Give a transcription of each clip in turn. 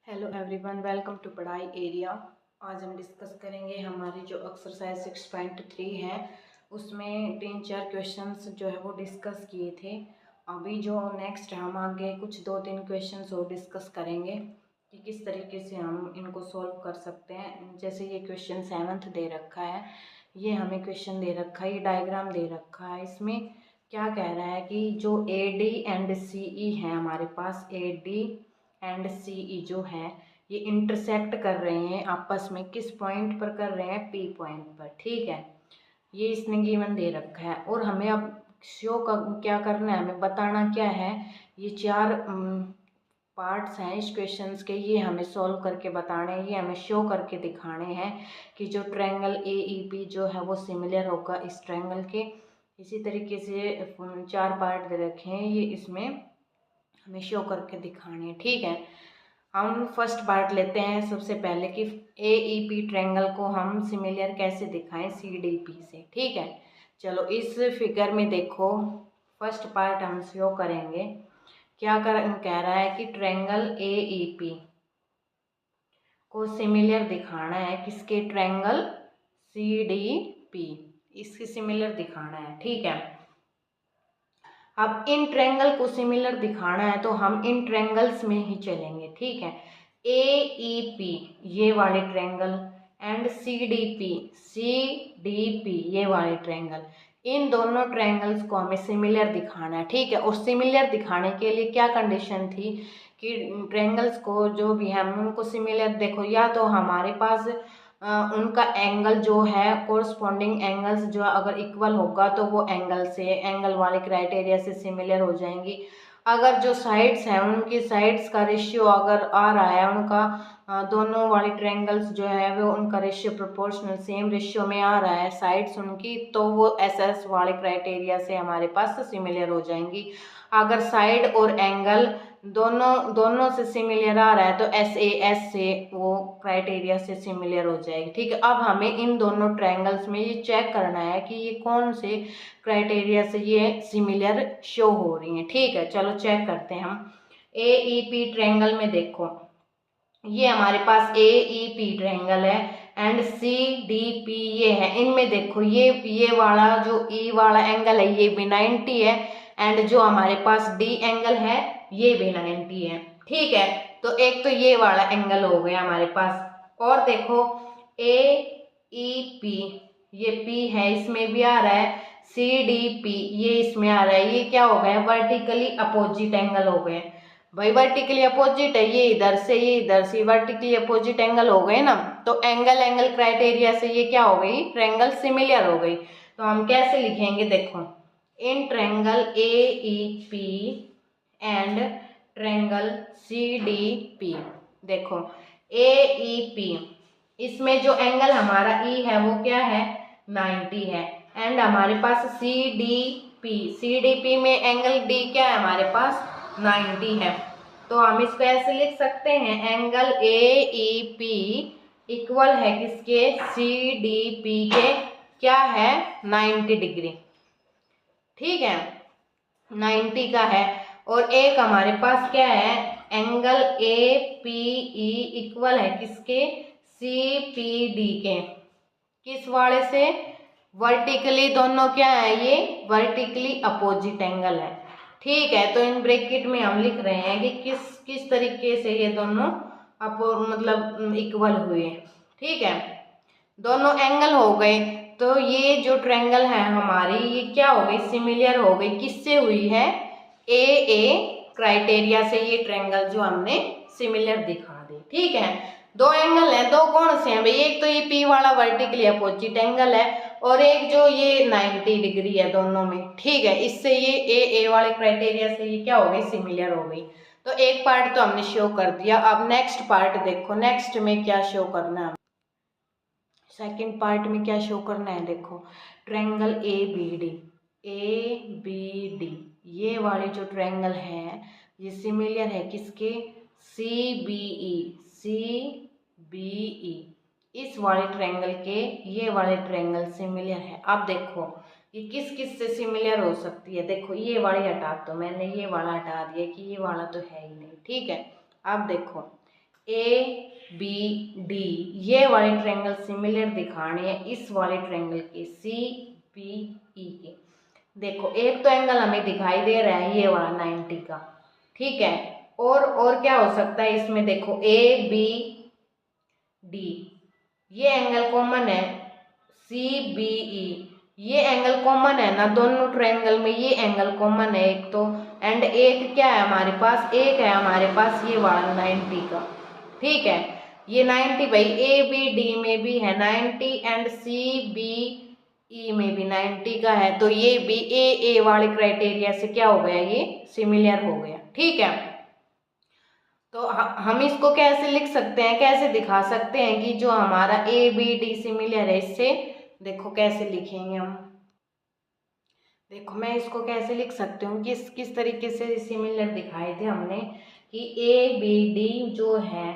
Hello everyone, welcome to पढ़ाई area. आज हम डिस्कस करेंगे हमारी जो एक्सरसाइज 6.3 है उसमें 3-4 क्वेश्चंस जो है वो डिस्कस किए थे। अभी जो नेक्स्ट हम आगे कुछ 2-3 क्वेश्चंस और डिस्कस करेंगे कि किस तरीके से हम इनको सॉल्व कर सकते हैं। जैसे ये क्वेश्चन 7th दे रखा है, ये हमें क्वेश्चन दे रखा है, ये डायग्राम दे रखा है। इसमें क्या कह रहा है कि जो ए डी एंड सी ई है हमारे पास, ए डी एंड सी ई जो है ये इंटरसेक्ट कर रहे हैं आपस में। किस पॉइंट पर कर रहे हैं? पी पॉइंट पर। ठीक है, ये इसने गिवन दे रखा है और हमें अब शो का क्या करना है, हमें बताना क्या है। ये 4 पार्ट्स हैं इस क्वेश्चंस के, ये हमें सॉल्व करके बताने हैं, ये हमें शो करके दिखाने हैं कि जो ट्रायंगल ए ई पी जो है वो सिमिलर होगा इस ट्रायंगल के। इसी तरीके से 4 पार्ट दे रखे हैं, ये इसमें हमें शो करके दिखाने हैं। ठीक है, हम फर्स्ट पार्ट लेते हैं सबसे पहले कि ए ई पी ट्रायंगल को हम सिमिलर कैसे दिखाएं सी डी पी से। ठीक है, चलो इस फिगर में देखो, फर्स्ट पार्ट हम शो करेंगे। क्या कह रहा है कि ट्रायंगल ए ई पी को सिमिलर दिखाना है किसके? ट्रायंगल सी डी पी, इसकी सिमिलर दिखाना है। ठीक है, अब इन ट्रायंगल को सिमिलर दिखाना है तो हम इन ट्रायंगल्स में ही चलेंगे। ठीक है, ए ई पी ये वाले triangle and C D P ये वाले ट्रायंगल, इन दोनों ट्रायंगल्स को हमें सिमिलर दिखाना है। ठीक है, और सिमिलर दिखाने के लिए क्या कंडीशन थी कि ट्रायंगल्स को जो भी हम उनको सिमिलर, देखो या तो हमारे पास उनका एंगल जो है, कोरस्पॉन्डिंग एंगल्स जो अगर इक्वल होगा तो वो एंगल वाले क्राइटेरिया से सिमिलर हो जाएंगी। अगर जो साइड्स हैं उनकी साइड्स का रेशियो अगर आ रहा है, उनका दोनों वाले ट्रायंगल्स जो है वो उनका रेशियो प्रोपोर्शनल सेम रेशियो में आ रहा है साइड्स उनकी, तो वो एस एस वाले क्राइटेरिया से हमारे पास सिमिलर हो जाएंगी। अगर साइड और एंगल दोनों से सिमिलर आ रहा है तो एस ए एस से वो क्राइटेरिया से सिमिलर हो जाएगी। ठीक है, अब हमें इन दोनों ट्रायंगल्स में ये चेक करना है कि ये कौन से क्राइटेरिया से ये सिमिलर शो हो रही हैं। ठीक है, चलो चेक करते हैं हम। ए ई पी ट्रायंगल में देखो, ये हमारे पास ए ई पी ट्रायंगल है एंड सी डी पी ये है। इनमें देखो ये वाला जो ई वाला एंगल है ये भी 90 है एंड जो हमारे पास डी एंगल है ये भी 90 है। ठीक है, तो एक तो ये वाला एंगल हो गया हमारे पास। और देखो ए ई पी ये पी है, इसमें भी आ रहा है, सी डी पी ये इसमें आ रहा है, ये क्या हो गया? वर्टिकली अपोजिट एंगल हो गए भाई। वर्टिकली अपोजिट है, ये इधर से वर्टिकली अपोजिट एंगल हो गए ना, तो एंगल क्राइटेरिया से ये क्या हो गई? ट्रायंगल सिमिलर हो गई। तो हम कैसे लिखेंगे? देखो, in triangle A E P and triangle C D P, देखो ए ई पी इसमें जो एंगल हमारा ई है वो क्या है? 90 है एंड हमारे पास सी डी पी में एंगल डी क्या है हमारे पास? 90 है। तो हम इसको ऐसे लिख सकते हैं, angle A E P equal है किसके? सी डी पी के, क्या है? 90 डिग्री। ठीक है, 90 का है। और एक हमारे पास क्या है? Angle A P E equal है किसके? सी पी डी के। किस वाले से? वर्टिकली, दोनों क्या है? ये वर्टिकली अपोजिट एंगल है। ठीक है, तो इन ब्रैकेट में हम लिख रहे हैं कि किस किस तरीके से ये दोनों मतलब इक्वल हुए। ठीक है, दोनों एंगल हो गए, तो ये जो ट्रायंगल है हमारी ये क्या हो गई? सिमिलर हो गई। किससे हुई है? ए क्राइटेरिया से ये ट्रायंगल जो हमने सिमिलर दिखा दी। ठीक है, दो एंगल है, दो कौन से हैं भाई? एक तो ये पी वाला वर्टिकली अपोजिट एंगल है और एक जो ये 90 डिग्री है दोनों में। ठीक है, इससे ये ए वाले क्राइटेरिया से ये क्या हो गई? सिमिलर हो गई। तो एक पार्ट तो हमने शो कर दिया। अब नेक्स्ट पार्ट देखो, नेक्स्ट में क्या शो करना है? सेकंड पार्ट में क्या शो करना है? देखो, ट्रायंगल ए बी डी ये वाले जो ट्रायंगल है ये सिमिलर है किसके? सी बी ई इस वाले ट्रायंगल के, ये वाले ट्रायंगल सिमिलर है। अब देखो ये किस किस से सिमिलर हो सकती है? देखो ये वाली हटा, तो मैंने ये वाला हटा दिया कि ये वाला तो है ही नहीं। ठीक है, अब देखो ए बी डी ये वाले ट्रायंगल सिमिलर दिखाने हैं इस वाले ट्रायंगल के सी बी ई के। देखो एक तो एंगल हमें दिखाई दे रहा है ये वाला 90 का, ठीक है। और क्या हो सकता है इसमें, देखो ए बी डी ये एंगल कॉमन है, सी बी ई ये एंगल कॉमन है ना दोनों ट्रायंगल में, ये एंगल कॉमन है एक तो। एंड एक क्या है हमारे पास, एक है हमारे पास ये वाला 90 का, ठीक है। ये 90 भाई ए बी डी में भी है 90 एंड सी बी ई में भी 90 का है, तो ये भी ए वाले क्राइटेरिया से क्या हो गया, ये सिमिलर हो गया, ठीक है। तो हम इसको कैसे लिख सकते हैं, कैसे दिखा सकते हैं कि जो हमारा ए बी डी सिमिलर है, इससे देखो कैसे लिखेंगे हम। देखो मैं इसको कैसे लिख सकती हूँ, किस तरीके से सिमिलर दिखाए थे हमने कि ए बी डी जो है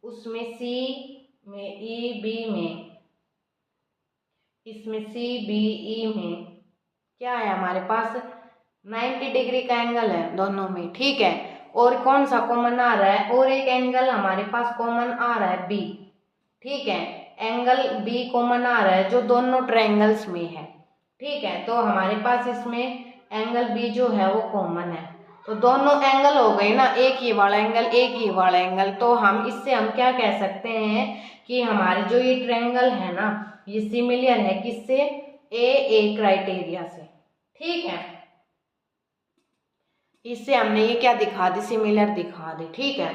उसमें सी में ई बी में, इसमें सी बी ई में क्या है हमारे पास 90 डिग्री का एंगल है दोनों में, ठीक है। और कौन सा कॉमन आ रहा है, और एक एंगल हमारे पास कॉमन आ रहा है बी, ठीक है। एंगल बी कॉमन आ रहा है जो दोनों ट्रायंगल्स में है, ठीक है। तो हमारे पास इसमें एंगल बी जो है वो कॉमन है, तो दोनों एंगल हो गए ना, एक ये वाला एंगल एक ये वाला एंगल। तो हम इससे हम क्या कह सकते हैं कि हमारे जो ये ट्रायंगल है ना ये सिमिलर है किससे, ए क्राइटेरिया से, ठीक है। इससे हमने ये क्या दिखा दी, सिमिलर दिखा दी, ठीक है।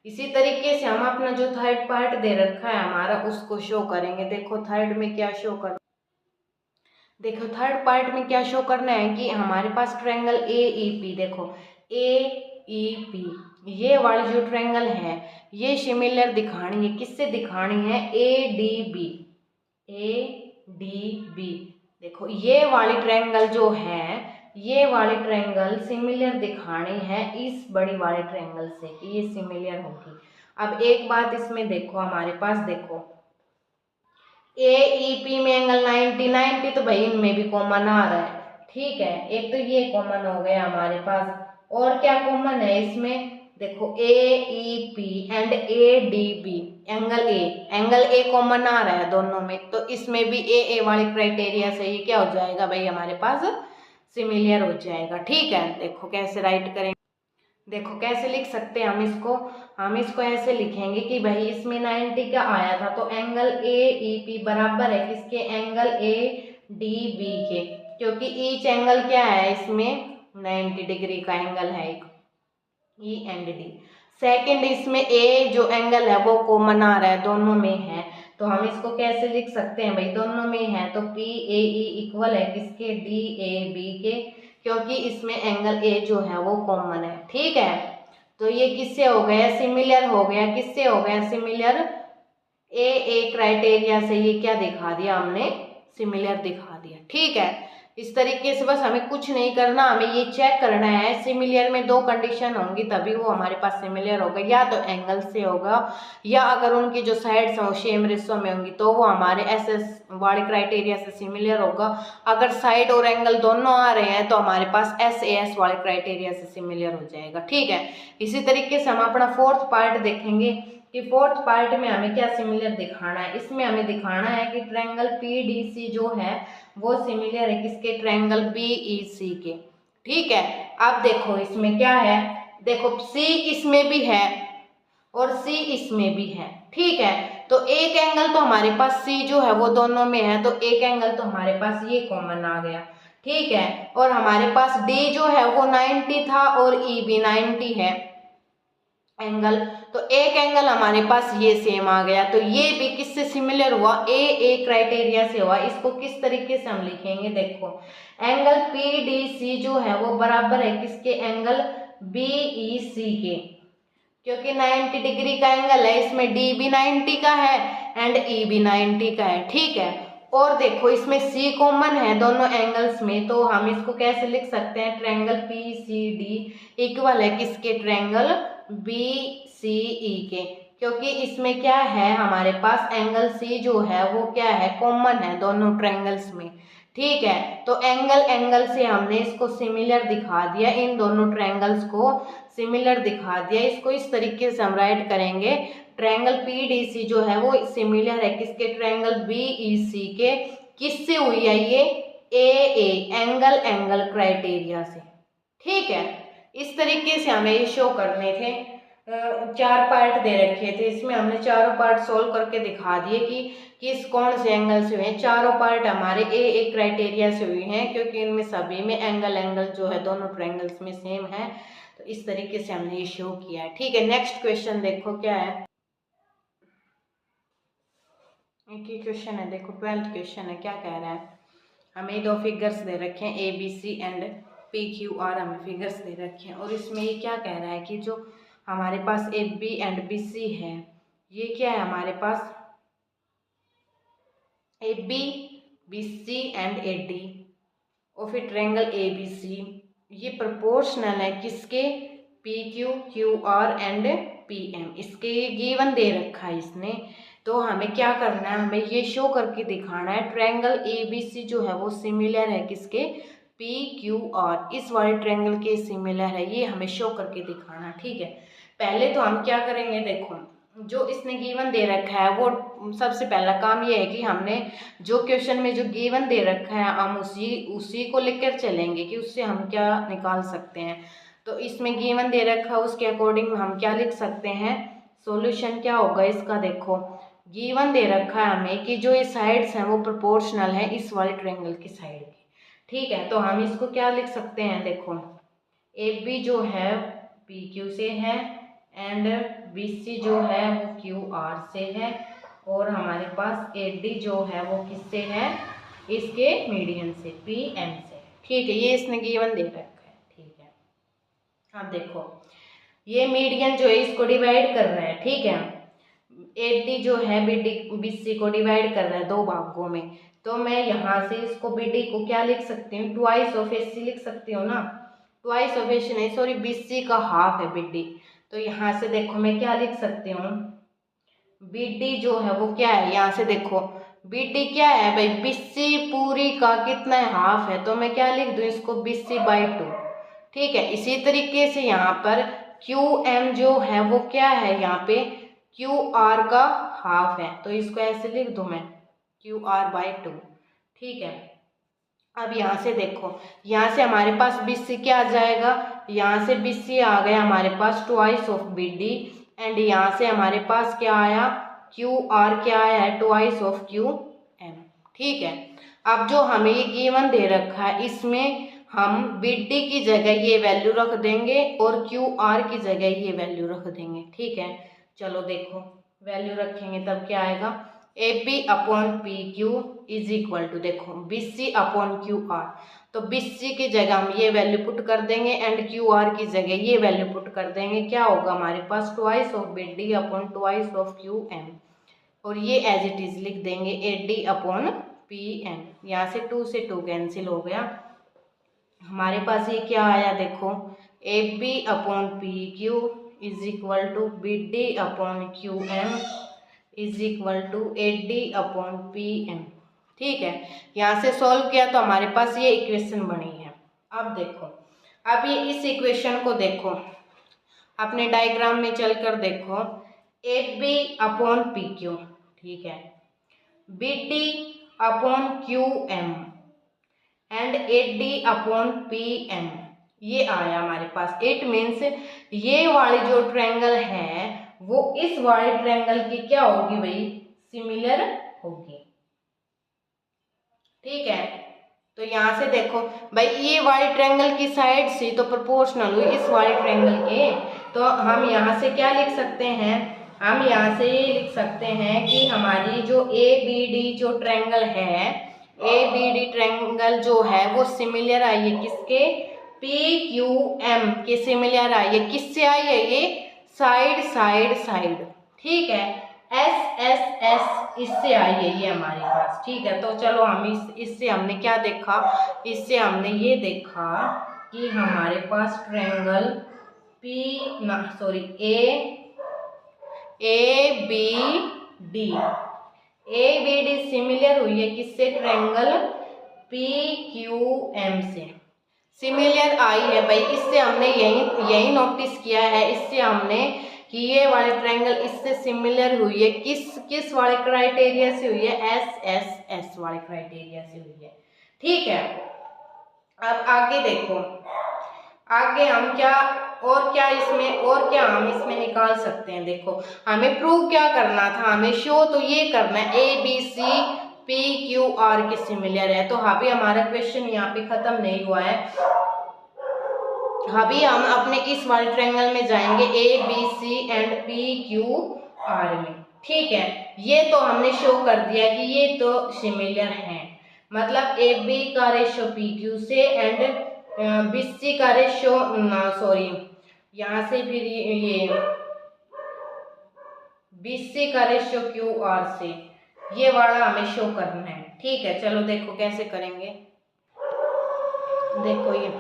इसी तरीके से हम अपना जो थर्ड पार्ट दे रखा है हमारा उसको शो करेंगे। देखो थर्ड में क्या शो कर, देखो थर्ड पार्ट में क्या शो करना है कि हमारे पास ट्रायंगल ए ई पी, देखो ए ई पी ये वाली जो ट्रायंगल है ये सिमिलर दिखानी है, किससे दिखानी है, ए डी बी। देखो ये वाली ट्रायंगल जो है ये वाली ट्रायंगल सिमिलर दिखानी है इस बड़ी वाले ट्रायंगल से कि ये सिमिलर होगी। अब एक बात इसमें देखो हमारे पास, देखो ए ई पी में एंगल 90 तो भाई इनमें भी कॉमन आ रहा है, ठीक है। एक तो ये कॉमन हो गया हमारे पास, और क्या कॉमन है इसमें, देखो A E P and A D B angle A common आ रहा है दोनों में, तो इसमें भी ए वाले क्राइटेरिया से ये क्या हो जाएगा भाई हमारे पास सिमिलर हो जाएगा, ठीक है। देखो कैसे राइट करेंगे, देखो कैसे लिख सकते हैं हम इसको ऐसे लिखेंगे कि भाई इसमें 90 का आया था तो एंगल ए ई पी बराबर है किसके, एंगल ए डी बी के, क्योंकि ईच एंगल क्या है इसमें 90 डिग्री का एंगल है एक, ई एंड डी। सेकंड इसमें ए जो एंगल है वो कॉमन आ रहा है दोनों में है, तो हम इसको कैसे लिख सकते हैं भाई, दोनों में है तो पी ए ई इक्वल है किसके, डी ए बी के, क्योंकि इसमें एंगल ए जो है वो कॉमन है, ठीक है। तो ये किससे हो गया, सिमिलर हो गया, किससे हो गया सिमिलर, ए क्राइटेरिया से ये क्या दिखा दिया हमने, सिमिलर दिखा दिया, ठीक है। इस तरीके से बस हमें कुछ नहीं करना, हमें ये चेक करना है सिमिलर में दो कंडीशन होंगी तभी वो हमारे पास सिमिलर होगा, या तो एंगल से होगा या अगर उनकी जो साइड्स हैं वो सेम रेशो में होंगी तो वो हमारे एस वाले क्राइटेरिया से सिमिलर होगा। अगर साइड और एंगल दोनों आ रहे हैं तो हमारे पास एस वाले क्राइटेरिया से सिमिलर हो जाएगा, ठीक है। इसी तरीके से हम अपना फोर्थ पार्ट देखेंगे कि फोर्थ पार्ट में हमें क्या सिमिलर दिखाना है। इसमें हमें दिखाना है कि ट्रायंगल पीडीसी जो है वो सिमिलर है किसके, ट्रायंगल बीईसी के, ठीक है। अब देखो इसमें क्या है, देखो सी इसमें भी है और सी इसमें भी है, ठीक है। तो एक एंगल तो हमारे पास सी जो है वो दोनों में है, तो एक एंगल तो हमारे पास ये कॉमन आ गया, ठीक है। और हमारे पास डी जो है वो 90 था और ई भी 90 है एंगल, तो एक एंगल हमारे पास ये सेम आ गया, तो ये भी किससे सिमिलर हुआ, ए क्राइटेरिया से हुआ। इसको किस तरीके से हम लिखेंगे, देखो एंगल पीडीसी जो है वो बराबर है किसके, एंगल बीईसी के, क्योंकि 90 डिग्री का एंगल है, इसमें डी भी 90 का है एंड ई भी 90 का है, ठीक है। और देखो इसमें सी कॉमन है दोनों एंगल्स में, तो हम इसको कैसे लिख सकते हैं, triangle P C D equal है किसके, ट्रायंगल बी सी ई के, क्योंकि इसमें क्या है हमारे पास एंगल सी जो है वो क्या है, कॉमन है दोनों ट्रायंगल्स में, ठीक है। तो एंगल से हमने इसको सिमिलर दिखा दिया, इन दोनों ट्रायंगल्स को सिमिलर दिखा दिया। इसको इस तरीके से हम राइट करेंगे, ट्रायंगल PDC जो है वो सिमिलर है किसके, ट्रायंगल BEC के। किससे हुई है ये, AA एंगल क्राइटेरिया से। ठीक है, इस तरीके से हमें ये शो करने थे। 4 पार्ट दे रखे थे, इसमें हमने चारों पार्ट सोल्व करके दिखा दिए कि किस कौन से एंगल से हुए हैं। चारों पार्ट हमारे AA क्राइटेरिया से हुए हैं, क्योंकि इनमें सभी में एंगल जो है दोनों ट्रायंगल्स में सेम है। तो इस तरीके से हमने ये शो किया है। ठीक है, नेक्स्ट क्वेश्चन देखो क्या है। एक ही क्वेश्चन है, देखो 12th क्वेश्चन है। क्या कह रहा है, हमें 2 फिगर्स दे रखे हैं ABC एंड PQR, हमें फिगर्स दे रखे हैं। और इसमें ये क्या कह रहा है कि जो हमारे पास AB एंड BC है, ये क्या है हमारे पास AB BC एंड AD, और फिर ट्रायंगल ABC ये प्रोपोर्शनल है किसके, PQ QR एंड PM। इसके ये गिवन दे रखा है इसने। तो हमें क्या करना है, हमें ये शो करके दिखाना है ट्रायंगल ABC जो है वो सिमिलर है किसके, PQR, इस वाले ट्रायंगल के सिमिलर है, ये हमें शो करके दिखाना। ठीक है, पहले तो हम क्या करेंगे, देखो जो इसने गिवन दे रखा है वो सबसे पहला काम ये है कि हमने जो क्वेश्चन में जो गिवन दे रखा है हम उसी को लेकर चलेंगे कि उससे हम क्या निकाल सकते हैं। तो इसमें गिवन दे रखा है उसके अकॉर्डिंग हम क्या लिख सकते हैं, सॉल्यूशन क्या होगा इसका। देखो गिवन दे रखा है हमें कि जो ये साइड्स हैं वो प्रोपोर्शनल है इस वाले ट्रायंगल की साइड की। ठीक है, तो हम इसको क्या लिख सकते हैं, देखो AB जो है PQ से है एंड BC जो है वो QR से है, और हमारे पास AD जो है वो किससे है, इसके मीडियन से PM से। ठीक है, ये इसने गिवन दे रखा है। ठीक है, अब देखो ये मीडियन जो है इसको डिवाइड कर रहा है। ठीक है, AD जो है BC को डिवाइड कर रहा है 2 भागों में। तो मैं यहाँ से इसको BD को क्या लिख सकती हूँ, ट्वाइस ऑफ AC लिख सकती हूँ ना, ट्वाइस ऑफ AC नहीं सॉरी, BC का हाफ है BD। तो यहाँ से देखो मैं क्या लिख सकती हूँ, BD जो है वो क्या है, यहाँ से देखो BD क्या है भाई, BC पूरी का कितना है, हाफ है। तो मैं क्या लिख दूँ इसको, BC/2। ठीक है, इसी तरीके से यहाँ पर QM जो है वो क्या है, यहाँ पे QR का हाफ है, तो इसको ऐसे लिख दूँ मैं QR/2। ठीक है, अब यहाँ से देखो, यहाँ से हमारे पास BC क्या आ जाएगा, यहाँ से BC आ गया हमारे पास ट्वाइस ऑफ BD, एंड यहाँ से हमारे पास क्या आया, QR क्या आया है, ट्वाइस ऑफ QM। ठीक है, अब जो हमें ये गिवन दे रखा है इसमें हम BD की जगह ये वैल्यू रख देंगे और QR की जगह ये वैल्यू रख देंगे। ठीक है, चलो देखो वैल्यू रखेंगे तब क्या आएगा, AB/PQ इज इक्वल टू, देखो BC/QR। तो BC की जगह हम ये वैल्यू पुट कर देंगे एंड QR की जगह ये वैल्यू पुट कर देंगे। क्या होगा हमारे पास, ट्वाइस ऑफ BD/ट्वाइस ऑफ QM, और ये एज इट इज लिख देंगे AD/PM। यहाँ से 2 से 2 कैंसिल हो गया, हमारे पास ये क्या आया, देखो AB/PQ is equal to BD/QM is equal to AD/PM। ठीक है, यहाँ से सॉल्व किया तो हमारे पास ये इक्वेशन बनी है। अब देखो, अब ये इस इक्वेशन को देखो, अपने डायग्राम में चलकर देखो, AB/PQ, ठीक है, BD/QM एंड AD/PM, ये आया हमारे पास। इट मीन्स ये वाली जो ट्रायंगल है वो इस वाले ट्रायंगल की क्या होगी भाई, सिमिलर होगी। ठीक है, तो यहाँ से देखो भाई ये वाले ट्रायंगल की साइड से तो प्रोपोर्शनल हुई इस वाले ट्रायंगल के। तो हम यहाँ से क्या लिख सकते हैं, हम यहाँ से ये लिख सकते हैं कि हमारी जो ABD जो ट्रायंगल है, ABD ट्रायंगल जो है वो सिमिलर आई है किसके, PQM के सिमिलर आई है। किससे आई है ये, साइड साइड साइड। ठीक है, SSS इससे आई है ये हमारे पास। ठीक है, तो चलो हम इससे हमने क्या देखा, इससे हमने ये देखा कि हमारे पास ट्रायंगल ABD सिमिलर हुई है किससे, ट्रायंगल PQM से। सिमिलर आई है भाई, इससे हमने यही नोटिस किया है, इससे हमने कि ये वाले ट्रायंगल इससे सिमिलर हुई है, किस वाले क्राइटेरिया से हुई है, एस वाले क्राइटेरिया से हुई है। ठीक है, अब आगे देखो, आगे हम क्या हम इसमें निकाल सकते हैं। देखो हमें प्रूव क्या करना था, हमें शो तो ये करना है A B C P Q R के सिमिलर है। तो अभी हमारा क्वेश्चन यहाँ पे खत्म नहीं हुआ है, अभी हम अपने इस वाले ट्रायंगल में जाएंगे A B C and P Q R में। ठीक है, ये तो हमने शो कर दिया कि ये तो सिमिलर हैं, मतलब ए बी का रेशो पी क्यू से एंड बी सी का रेशो सॉरी यहाँ से फिर ये बी सी का रेशो क्यू आर से, ये वाला हमें शो करना है। ठीक है, चलो देखो कैसे करेंगे। देखो ये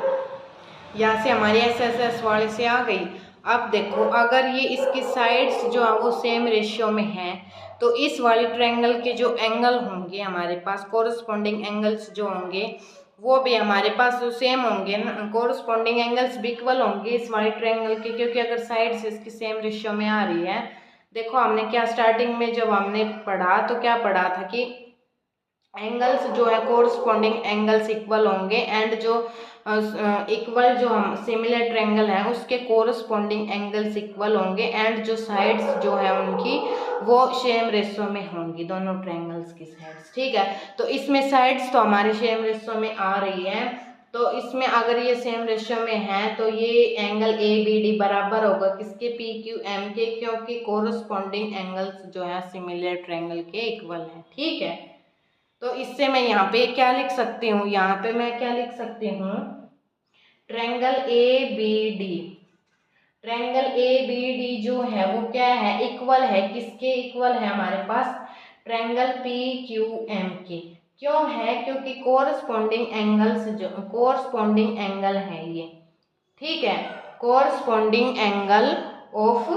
यहाँ से हमारी एस वाले से आ गई। अब देखो अगर ये इसकी साइड्स जो है वो सेम रेशियो में है, तो इस वाले ट्रायंगल के जो एंगल होंगे हमारे पास, कोरस्पॉन्डिंग एंगल्स जो होंगे वो भी हमारे पास तो सेम होंगे ना, कोरस्पॉन्डिंग एंगल्स भी इक्वल होंगे इस वाले ट्रायंगल के, क्योंकि अगर साइड्स इसकी सेम रेशियो में आ रही है। देखो हमने क्या स्टार्टिंग में जब हमने पढ़ा तो क्या पढ़ा था कि एंगल्स जो है कोरस्पॉन्डिंग एंगल्स इक्वल होंगे एंड जो इक्वल जो हम सिमिलर ट्रायंगल है उसके कोरस्पॉन्डिंग एंगल्स इक्वल होंगे एंड जो साइड्स जो है उनकी वो सेम रेशो में होंगी, दोनों ट्रायंगल्स की साइड्स। ठीक है, तो इसमें साइड्स तो हमारे सेम रेशो में आ रही है, तो इसमें अगर ये सेम रेशो में है तो ये एंगल ए बी डी बराबर होगा किसके, पी क्यू एम के, क्योंकि कोरस्पॉन्डिंग एंगल्स जो है सिमिलर ट्रायंगल के इक्वल है। ठीक है, तो इससे मैं यहाँ पे क्या लिख सकती हूँ, यहाँ पे मैं क्या लिख सकती हूँ, triangle A B D, triangle A B D जो है वो क्या है, इक्वल है किसके, इक्वल है हमारे पास ट्रायंगल पी क्यू एम के। क्यों है, क्योंकि कोरस्पॉन्डिंग एंगल्स जो कोरस्पॉन्डिंग एंगल है ये। ठीक है, corresponding angle of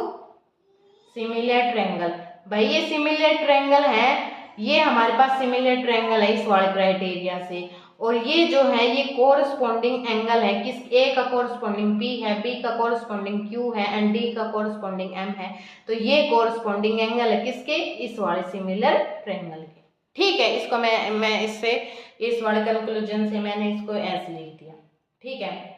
similar triangle, भाई ये सिमिलर ट्रायंगल है, ये हमारे पास सिमिलर ट्रायंगल है इस वाले क्राइटेरिया से, और ये जो है ये कोरस्पॉन्डिंग एंगल है किस, ए का कोरस्पॉन्डिंग पी है, बी का कोरस्पॉन्डिंग क्यू है एंड डी का कोरस्पॉन्डिंग एम है, तो ये कोरस्पॉन्डिंग एंगल है किसके, इस वाले सिमिलर ट्रायंगल के। ठीक है, इसको मैं इससे इस वाले कंक्लूजन से मैंने इसको ऐसे लिख दिया। ठीक है,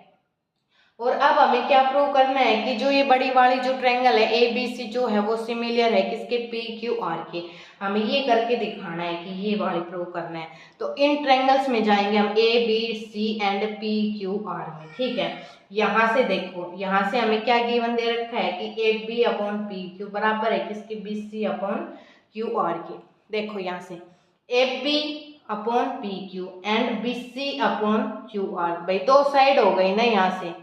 और अब हमें क्या प्रूव करना है कि जो ये बड़ी वाली जो ट्रायंगल है ए बी सी जो है वो सिमिलर है किसके, पी क्यू आर के, हमें ये करके दिखाना है कि ये वाली प्रूव करना है। तो इन ट्रायंगल्स में जाएंगे हम A B C and P Q R में। ठीक है, यहाँ से देखो, यहाँ से हमें क्या गिवन दे रखा है कि A B upon P Q बराबर है किसके, B C upon Q R के। देखो यहाँ से A B upon P Q and B C upon Q R, भाई दो साइड हो गई ना, यहाँ से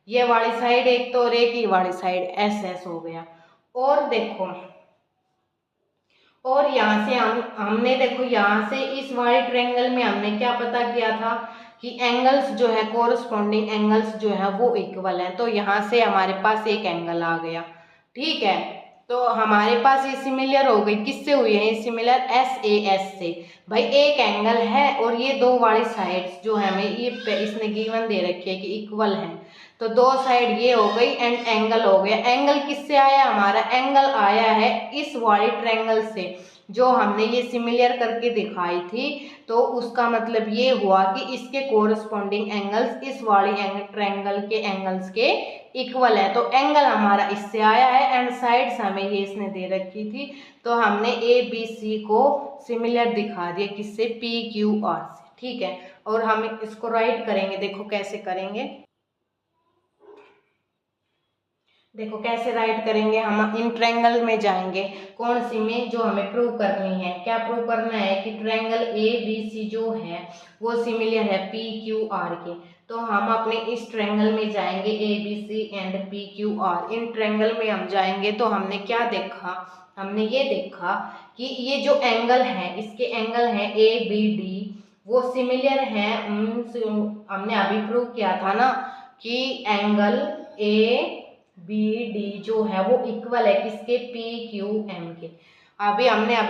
ये वाली साइड एक तो, और एक ही वाली साइड एस एस हो गया। और देखो, और यहाँ से हमने देखो यहाँ से इस वाले ट्रायंगल में हमने क्या पता किया था कि एंगल्स जो है कोरस्पॉन्डिंग एंगल्स जो है वो इक्वल है, तो यहाँ से हमारे पास एक एंगल आ गया। ठीक है, तो हमारे पास ये सिमिलर हो गई, किससे हुई है ये सिमिलर, एस ए एस से। भाई एक एंगल है और ये दो वाली साइड्स जो है हमें ये इसने गिवन दे रखी है कि इक्वल है, तो दो साइड ये हो गई एंड एंगल हो गया। एंगल किससे आया, हमारा एंगल आया है इस वाली ट्रायंगल से जो हमने ये सिमिलर करके दिखाई थी, तो उसका मतलब ये हुआ कि इसके कोरस्पॉन्डिंग एंगल्स इस वाली ट्रायंगल के एंगल्स के इक्वल है, तो एंगल हमारा इससे आया है एंड साइड्स हमें ये इसने दे रखी थी, तो हमने ए बी सी को सिमिलर दिखा दिया किससे, पी क्यू आर से। ठीक है, और हम इसको राइट करेंगे, देखो कैसे करेंगे, देखो कैसे राइट करेंगे, हम इन ट्रायंगल में जाएंगे, कौन सी में, जो हमें प्रूव करनी है, क्या प्रूव करना है कि ट्रायंगल ए बी सी जो है वो सिमिलर है पी क्यू आर के। तो हम अपने इस ट्रायंगल में जाएंगे A B C and P Q R, इन ट्रायंगल में हम जाएंगे तो हमने क्या देखा, हमने ये देखा कि ये जो एंगल है इसके एंगल है ए बी डी वो सिमिलर है, हमने अभी प्रूव किया था ना कि एंगल ए बी डी जो है वो इक्वल है किसके, पी क्यू एम के। अभी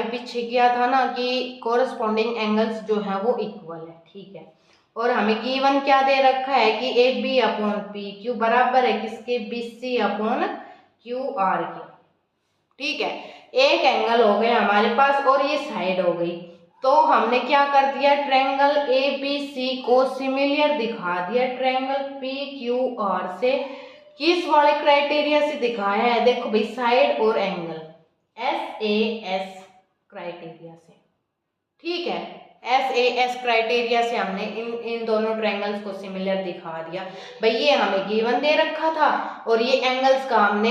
पीछे किया था ना कि कोरस्पॉन्डिंग एंगल्स जो है वो इक्वल है। ठीक है, और हमें गिवन क्या दे रखा है कि A B upon P Q बराबर है किसके, B C upon Q R के। ठीक है, एक एंगल हो गया हमारे पास और ये साइड हो गई। तो हमने क्या कर दिया, ट्रायंगल ए बी सी को सिमिलर दिखा दिया ट्रायंगल पी क्यू आर से। किस वाले क्राइटेरिया से दिखाया है, देखो भाई साइड और angle, S A S criteria से। ठीक है, एस ए एस क्राइटेरिया से हमने इन दोनों ट्रायंगल्स को सिमिलर दिखा दिया। भाई ये हमें गिवन दे रखा था और ये एंगल्स का हमने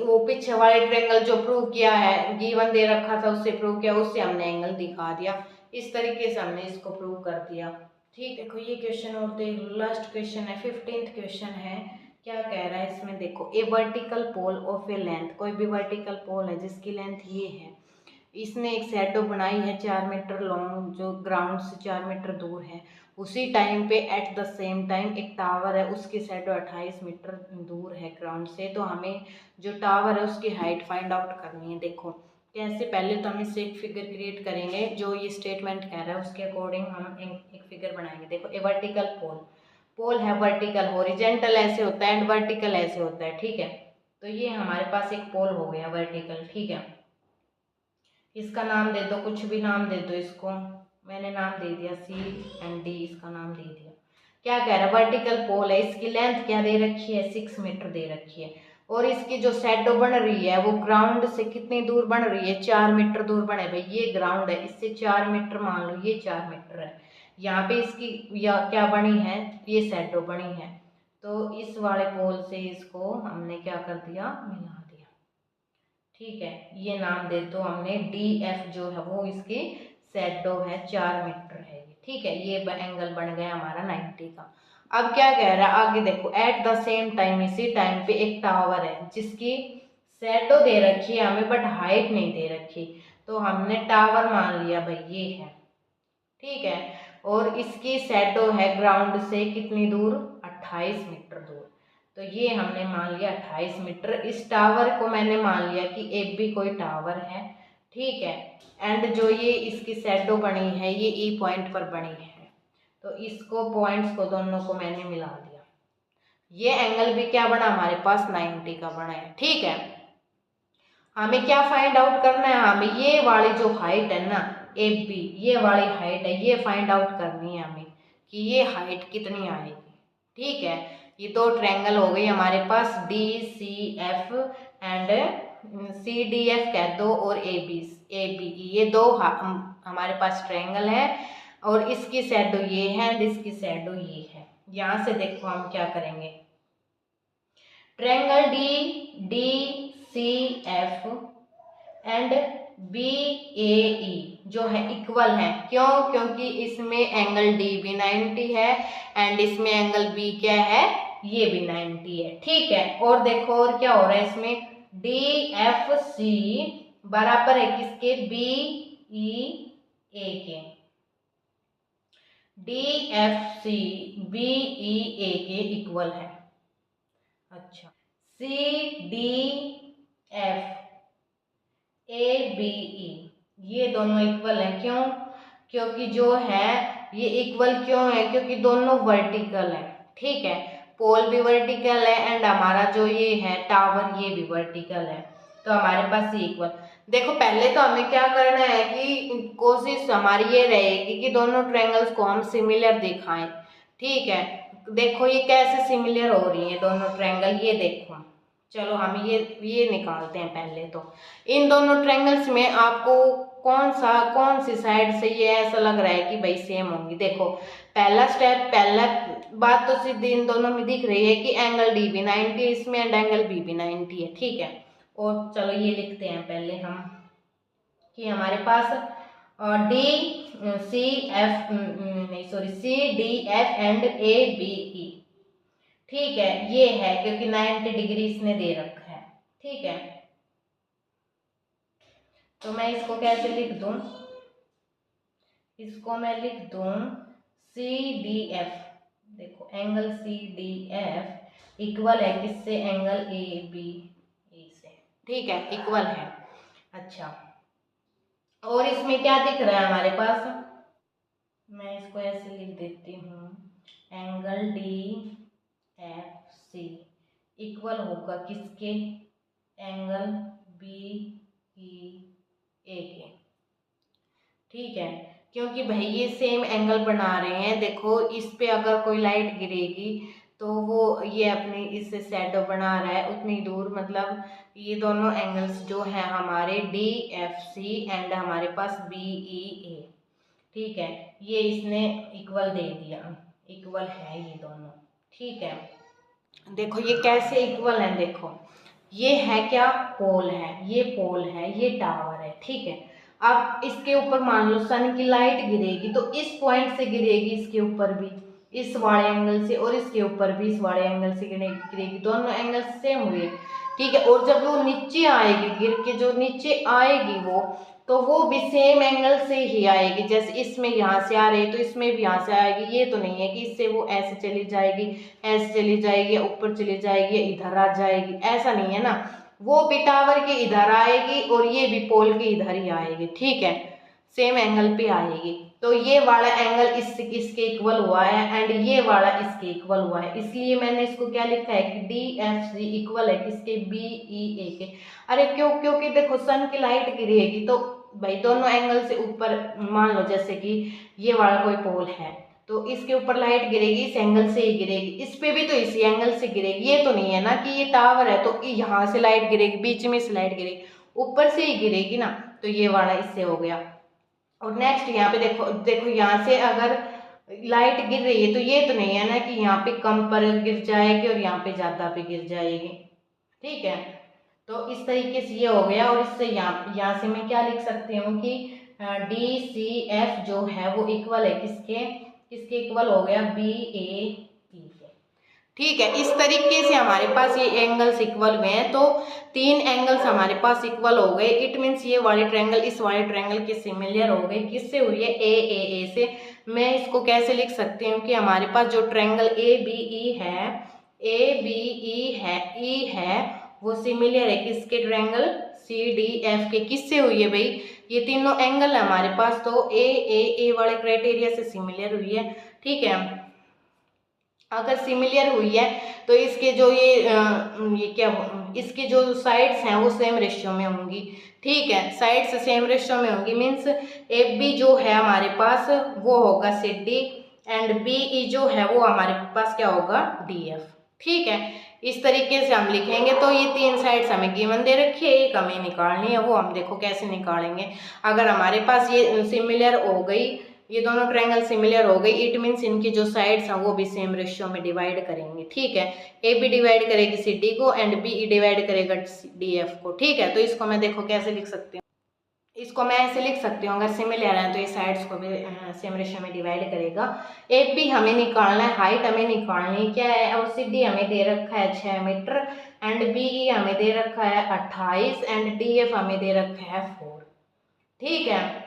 वो पीछे वाले ट्रायंगल जो प्रूव किया है, गिवन दे रखा था उससे प्रूव किया, उससे हमने एंगल दिखा दिया। इस तरीके से हमने इसको प्रूव कर दिया। ठीक, देखो ये क्वेश्चन और देख लो, लास्ट क्वेश्चन है, 15th क्वेश्चन है। क्या कह रहा है इसमें, देखो a vertical pole of a length, कोई भी वर्टिकल पोल है जिसकी लेंथ ये है, इसने एक शैडो बनाई है 4 मीटर लॉन्ग जो ग्राउंड से 4 मीटर दूर है। उसी टाइम पे एट द सेम टाइम एक टावर है, उसकी शैडो 28 मीटर दूर है ग्राउंड से। तो हमें जो टावर है उसकी हाइट फाइंड आउट करनी है। देखो कैसे, पहले तो हम इससे एक फिगर क्रिएट करेंगे, जो ये स्टेटमेंट कह रहा है उसके अकॉर्डिंग हम एक फिगर बनाएंगे। देखो ए वर्टिकल पोल, पोल है वर्टिकल, हॉरिजेंटल ऐसे होता है एंड वर्टिकल ऐसे होता है। ठीक है, तो ये हमारे पास एक पोल हो गया वर्टिकल। ठीक है, इसका नाम दे दो, कुछ भी नाम दे दो इसको, मैंने नाम दे दिया सी एंड डी, इसका नाम दे दिया। क्या कह रहा है, वर्टिकल पोल है, इसकी लेंथ क्या दे रखी है, 6 मीटर दे रखी है। और इसकी जो शैडो बन रही है वो ग्राउंड से कितनी दूर बन रही है, 4 मीटर दूर बने। भाई ये ग्राउंड है, इससे 4 मीटर मान लो, ये 4 मीटर है। यहाँ पे इसकी या क्या बनी है, ये शैडो बनी है। तो इस वाले पोल से इसको हमने क्या कर दिया, मिला दिया। ठीक है, ये नाम दे दो हमने डी एफ, जो है वो इसकी शैडो है, 4 मीटर है ये। ठीक है, ये एंगल बन गया हमारा 90 का। अब क्या कह रहा है आगे, देखो एट द सेम टाइम, इसी टाइम पे एक टावर है जिसकी शैडो दे रखी है हमें बट हाइट नहीं दे रखी। तो हमने टावर मान लिया भाई ये है। ठीक है, और इसकी शैडो है ग्राउंड से कितनी दूर, 28 मीटर दूर। तो ये हमने मान लिया 28 मीटर। इस टावर को मैंने मान लिया कि एक भी कोई टावर है। ठीक है, एंड जो ये इसकी शैडो बनी है ये ई पॉइंट पर बनी है। तो इसको पॉइंट्स को दोनों को मैंने मिला दिया। ये एंगल भी क्या बना हमारे पास, 90 का बना है। ठीक है, हमें क्या फाइंड आउट करना है, हमें ये वाली जो हाइट है ना ए बी, ये वाली हाइट है, ये फाइंड आउट करनी है हमें कि ये हाइट कितनी आएगी। ठीक है, ये दो ट्रायंगल हो गई हमारे पास, D C F and C D F कह दो, और ए बी, ये दो हमारे पास ट्रायंगल है और इसकी शैडो ये है एंड इसकी शैडो ये है। यहाँ से देखो हम क्या करेंगे, triangle D D C F and B A E जो है इक्वल है। क्यों, क्योंकि इसमें एंगल डी भी 90 है एंड इसमें एंगल बी क्या है, ये भी 90 है। ठीक है, और देखो और क्या हो रहा है इसमें, डी एफ सी बराबर है किसके, बी ई ए के। D F C B E A के इक्वल है। अच्छा, C D F A B E ये दोनों इक्वल है। क्यों, क्योंकि जो है ये इक्वल क्यों है, क्योंकि दोनों वर्टिकल है। ठीक है, पोल भी वर्टिकल है एंड हमारा जो ये है टावर ये भी वर्टिकल है। तो हमारे पास ये इक्वल। देखो पहले तो हमें क्या करना है कि कोशिश हमारी ये रहेगी कि दोनों ट्रायंगल्स को हम सिमिलर दिखाएं। ठीक है, देखो ये कैसे सिमिलर हो रही है दोनों ट्रायंगल, ये देखो। चलो हम ये निकालते हैं पहले तो। इन दोनों ट्रायंगल्स में आपको कौन सी साइड से ये ऐसा लग रहा है कि भाई सेम होंगी। देखो पहला स्टेप, पहला बात तो सीधी इन दोनों में दिख रही है कि एंगल डी भी 90 है इसमें एंड एंगल बी भी 90 है। ठीक है, और चलो ये लिखते हैं पहले हम कि हमारे पास डी सी एफ नहीं sorry C D F and A B E. ठीक है, ये है क्योंकि 90 डिग्री इसने दे रखा है। ठीक है, तो मैं इसको कैसे लिख दूं, इसको मैं लिख दूं सी डी एफ। देखो angle C D F equal है किससे, एंगल ए बी ई से। ठीक है, इक्वल है। अच्छा, और इसमें क्या दिख रहा है हमारे पास, मैं इसको ऐसे लिख देती हूँ, एंगल DFC इक्वल होगा किसके, एंगल BEA के। ठीक है, क्योंकि भाई ये सेम एंगल बना रहे हैं। देखो इस पे अगर कोई लाइट गिरेगी तो वो ये अपने इससे शैडो बना रहा है उतनी दूर, मतलब ये दोनों एंगल्स जो हैं हमारे DFC एंड हमारे पास BEA। ठीक है, ये इसने इक्वल दे दिया, इक्वल है ये दोनों। ठीक है, देखो ये कैसे इक्वल है, देखो ये है क्या, पोल है, ये पोल है, ये टावर है। ठीक है, अब इसके ऊपर मान लो सन की लाइट गिरेगी तो इस पॉइंट से गिरेगी, इसके ऊपर भी इस वाले एंगल से, और इसके ऊपर भी इस वाले एंगल से गिरेगी, दोनों एंगल सेम हुए। ठीक है, और जब वो नीचे आएगी, गिर के जो नीचे आएगी वो, तो वो भी सेम एंगल से ही आएगी। जैसे इसमें यहाँ से आ रही तो इसमें भी यहाँ से आएगी। ये तो नहीं है कि इससे वो ऐसे चली जाएगी, ऐसे चली जाएगी, ऊपर चली जाएगी, इधर आ जाएगी, ऐसा नहीं है ना। वो भी टावर के इधर आएगी और ये भी पोल के इधर ही आएगी। ठीक है, सेम एंगल पे आएगी। तो ये वाला एंगल इससे किसके इक्वल हुआ है एंड ये वाला इसके इक्वल हुआ है, इसलिए मैंने इसको क्या लिखा है कि DFC इक्वल है किसके, BEA के। अरे क्यों, क्योंकि देखो सन की लाइट गिरेगी तो भाई दोनों एंगल से ऊपर, मान लो जैसे कि ये वाला कोई पोल है तो इसके ऊपर लाइट गिरेगी, इस एंगल से ही गिरेगी, इस पे भी तो इसी एंगल से गिरेगी। ये तो नहीं है ना कि ये टावर है तो यहाँ से लाइट गिरेगी, बीच में से लाइट गिरेगी, ऊपर से ही गिरेगी ना। तो ये वाला इससे हो गया। और नेक्स्ट यहाँ पे देखो, देखो यहाँ से अगर लाइट गिर रही है तो ये तो नहीं है ना कि यहाँ पे कम पर गिर जाएगी और यहाँ पे ज्यादा पे गिर जाएगी। ठीक है, तो इस तरीके से ये हो गया। और इससे यहाँ से मैं क्या लिख सकती हूँ कि DCF जो है वो इक्वल है किसके, किसके इक्वल हो गया, BAE के। ठीक है, इस तरीके से हमारे पास ये एंगल्स इक्वल हुए हैं। तो 3 एंगल्स हमारे पास इक्वल हो गए। इट मीन्स ये वाले ट्रायंगल इस वाले ट्रायंगल के सिमिलर हो गए। किससे हुई है, AAA से। मैं इसको कैसे लिख सकती हूँ कि हमारे पास जो ट्रायंगल ABE है वो सिमिलर है किसके, ट्रायंगल CDF के। किससे हुई है भाई, ये तीनों एंगल है हमारे पास तो AAA वाले क्राइटेरिया से सिमिलर हुई है। ठीक है, अगर सिमिलर हुई है तो इसके जो ये क्या, इसके जो साइड्स हैं वो सेम रेशियो में होंगी। ठीक है, साइड्स सेम रेशियो में होंगी मीन्स AB जो है हमारे पास वो होगा CD एंड BE जो है वो हमारे पास क्या होगा, DF। ठीक है, इस तरीके से हम लिखेंगे। तो ये 3 साइड्स हमें गिवन दे रखी है, एक हमें निकालनी है, वो हम देखो कैसे निकालेंगे। अगर हमारे पास ये सिमिलर हो गई, ये दोनों ट्रायंगल सिमिलर हो गई, इट मीन्स इनकी जो साइड्स हैं वो भी सेम रेशियो में डिवाइड करेंगे। ठीक है, AB डिवाइड करेगी CD को एंड BE डिवाइड करेगा DF को। ठीक है, तो इसको मैं देखो कैसे लिख सकती हूँ, इसको मैं ऐसे लिख सकती हूँ, अगर सिमिलर है तो ये साइड्स को भी सेम रेशियो में डिवाइड करेगा। AB हमें निकालना है, हाइट हमें निकालनी क्या है, और CD हमें दे रखा है 6 मीटर एंड BE हमें दे रखा है 28 एंड DF हमें दे रखा है 4। ठीक है,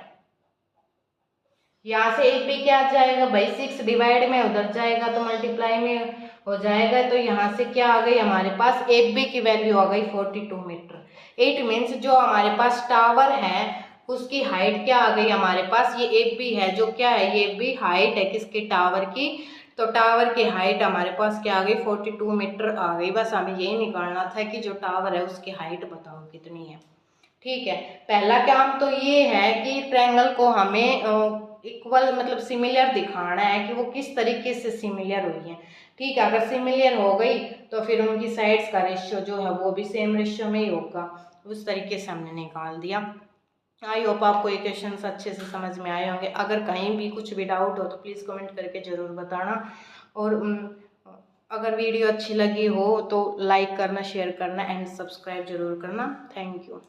यहाँ से AB क्या आ जाएगा भाई, 6 डिवाइड में उधर जाएगा तो मल्टीप्लाई में हो जाएगा। तो यहाँ से क्या आ गई हमारे पास, AB की वैल्यू आ गई 42 मीटर। इट मीन्स जो हमारे पास टावर है उसकी हाइट क्या आ गई हमारे पास, ये AB है जो क्या है, ये भी हाइट है किसके, टावर की। तो टावर की हाइट हमारे पास क्या आ गई, 42 मीटर आ गई। बस हमें यही निकालना था कि जो टावर है उसकी हाइट बताओ कितनी है। ठीक है, पहला काम तो ये है कि ट्रायंगल को हमें इक्वल मतलब सिमिलर दिखाना है कि वो किस तरीके से सिमिलर हुई है। ठीक है, अगर सिमिलर हो गई तो फिर उनकी साइड्स का रेशियो जो है वो भी सेम रेशियो में ही होगा। उस तरीके से हमने निकाल दिया। आई होप आपको ये क्वेश्चंस अच्छे से समझ में आए होंगे। अगर कहीं भी कुछ भी डाउट हो तो प्लीज़ कमेंट करके ज़रूर बताना। और अगर वीडियो अच्छी लगी हो तो लाइक करना, शेयर करना एंड सब्सक्राइब जरूर करना। Thank you.